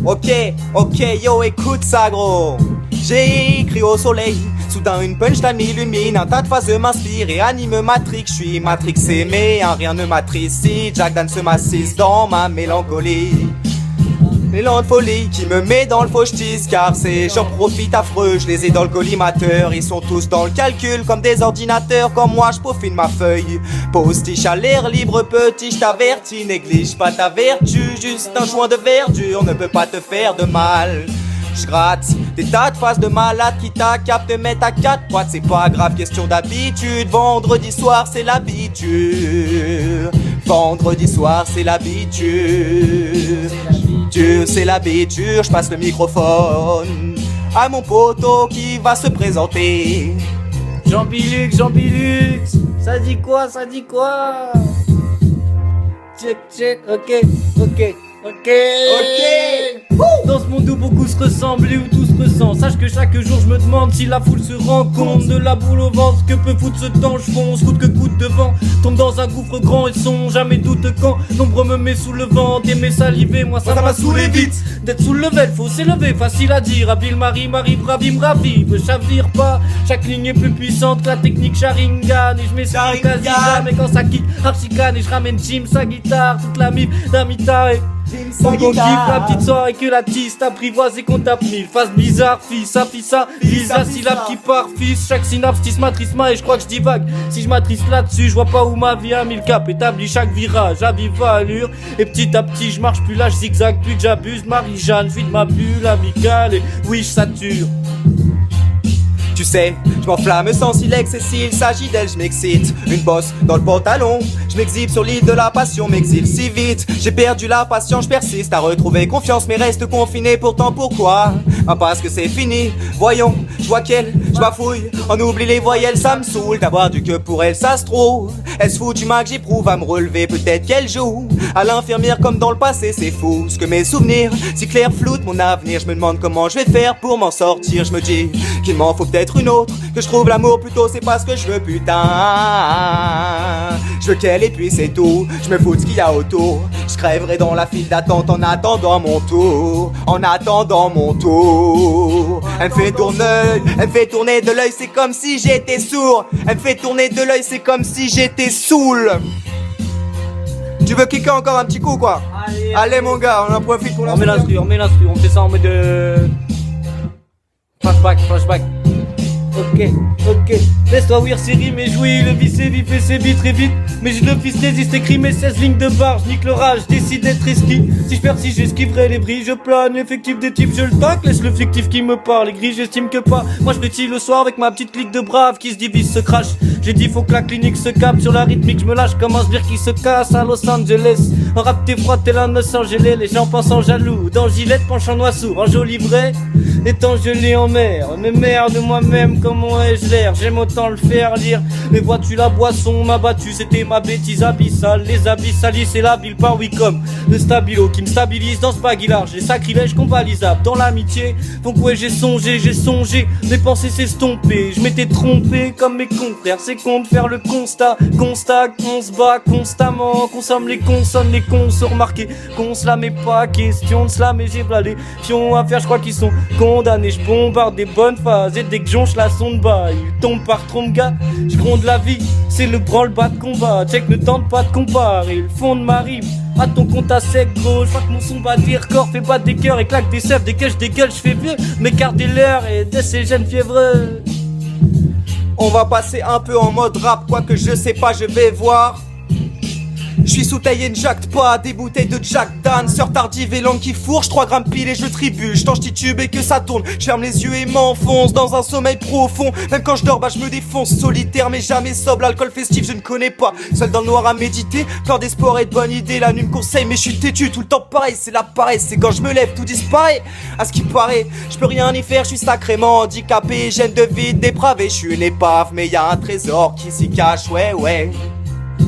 Ok, yo, écoute ça, gros. J'ai écrit au soleil, soudain une punchline m'illumine. Un tas de phases m'inspire et anime Matrix. J'suis matrixé, mais rien ne m'attriste. Si Jack Dan se m'assise dans ma mélancolie. L'élan de folie qui me met dans le fauchetis, car j'en profite affreux, je les ai dans le collimateur. Ils sont tous dans le calcul comme des ordinateurs. Comme moi je peaufine ma feuille, postiche à l'air libre, petit, je t'avertis. Néglige pas ta vertu, juste un joint de verdure ne peut pas te faire de mal. Je gratte des tas de faces de malades qui t'accapent, te mettent à 4 pattes. C'est pas grave, question d'habitude. Vendredi soir c'est l'habitude. Vendredi soir c'est l'habitude. C'est l'habitude, je passe le microphone à mon poteau qui va se présenter. Jean-Bilux, ça dit quoi, Check, ok. Dans ce monde où beaucoup se ressemblent et où tout se ressent, sache que chaque jour je me demande si la foule se rend compte de la boule au ventre que peut foutre ce temps. Je fonce, coûte que coûte devant, tombe dans un gouffre grand et son, jamais doute quand l'ombre me met sous le vent. D'aimer saliver, moi ça m'a saoulé vite. D'être sous le level, faut s'élever, facile à dire. Habile Marie, ravi, me ravive, chavire pas. Chaque ligne est plus puissante que la technique Sharingan. Et je m'essuie quasi jamais quand ça kick, archicane. Et je ramène Jim, sa guitare, toute la mif d'Amita et on kiffe la petite soirée que la tisse t'apprivoise et qu'on tape mille faces bizarres, fils, Lisa, syllabe qui part, fils. Chaque synapse tisse ma trisma et je crois que je divague. Si je m'attriste là-dessus, je vois pas où ma vie a mis le cap. Établis chaque virage à vive allure. Et petit à petit, je marche plus là, je zigzag plus que j'abuse. Marie-Jeanne, je vis de ma bulle amicale et oui, je sature. Tu sais, je m'enflamme sans silex et s'il s'agit d'elle, je m'excite. Une bosse dans le pantalon, je m'exhibe sur l'île de la passion, m'exile si vite. J'ai perdu la patience, je persiste à retrouver confiance, mais reste confiné. Pourtant pourquoi? Parce que c'est fini. Voyons, je vois qu'elle, je bafouille. On oublie les voyelles, ça me saoule d'avoir du que pour elle, ça se trouve. Elle se fout du mal que j'éprouve à me relever, peut-être qu'elle joue à l'infirmière comme dans le passé, c'est fou. Ce que mes souvenirs, si clair floutent mon avenir. Je me demande comment je vais faire pour m'en sortir. Je me dis qu'il m'en faut peut-être une autre, que je trouve l'amour plutôt, c'est pas ce que je veux, putain. Je veux qu'elle et puis c'est tout. Je me fous de ce qu'il y a autour. Je crèverai dans la file d'attente en attendant mon tour. En attendant mon tour. Elle me fait tourner de l'œil, c'est comme si j'étais sourd. Elle me fait tourner de l'œil, c'est comme si j'étais saoul. Tu veux kicker encore un petit coup quoi? Allez mon gars, on en profite pour la. On met l'instru, on fait ça en mode flashback. Ok, laisse-toi ouïr ces rimes et jouis, le vice est vif et c'est vite très vite. Mais je le fils résiste, écrit mes 16 lignes de barre, je nique le rage, décide d'être esquive. Si je persiste, j'esquiverai les bris, je plane, l'effectif des types, je le tacle, laisse le fictif qui me parle, les gris, j'estime que pas. Moi je frétille le soir avec ma petite clique de braves qui se divise, se crache. J'ai dit faut que la clinique se capte sur la rythmique, je me lâche comme un sbire qui se casse à Los Angeles. En rap t'es froid, t'es là de Los Angeles, les gens pensent en jaloux, dans Gillette penchant noissour, en joli vrai. Étant gelé en mer, mais merde moi-même, comment ai-je l'air? J'aime autant le faire lire. Mais vois-tu la boisson m'a battu, c'était ma bêtise abyssale. Les abysses salissent et la ville par Wicom. Le stabilo qui me stabilise dans ce baggy large. Les sacrilèges convalisables dans l'amitié. Donc ouais j'ai songé, mes pensées s'estomper. Je m'étais trompé comme mes confrères. C'est con de faire le constat qu'on se bat constamment. Consomme les consonnes, les cons se remarquer. Qu'on se la met pas, question de cela. Mais j'ai les pions à faire, je crois qu'ils sont condamné, je bombarde des bonnes phases et dès que jonche la sonde bas, il tombe par trompe gars. Je gronde la vie, c'est le branle-bas de combat. Check ne tente pas de comparer le fond de ma rime à ton compte à sec gros. Je vois que mon son bat des records, fait battre des cœurs et claque des sèvres. Dès que je dégueule, je fais vieux, m'écarte des leurs et de ces jeunes fiévreux. On va passer un peu en mode rap, quoique je sais pas, je vais voir. Je suis sous taillé, ne jacte pas, des bouteilles de Jack Dan, sœur tardive et langue qui fourche, 3 grammes pile et je tribue, je titube et que ça tourne, je ferme les yeux et m'enfonce dans un sommeil profond, même quand je dors bah je me défonce, solitaire mais jamais sobre, l'alcool festif je ne connais pas, seul dans le noir à méditer, plein d'espoir et de bonnes idées, la nuit me conseille mais je suis têtu, tout le temps pareil, c'est la paresse, c'est quand je me lève tout disparaît, à ce qui paraît, je peux rien y faire, je suis sacrément handicapé, gêne de vide, dépravé, je suis une épave mais y a un trésor qui s'y cache, ouais.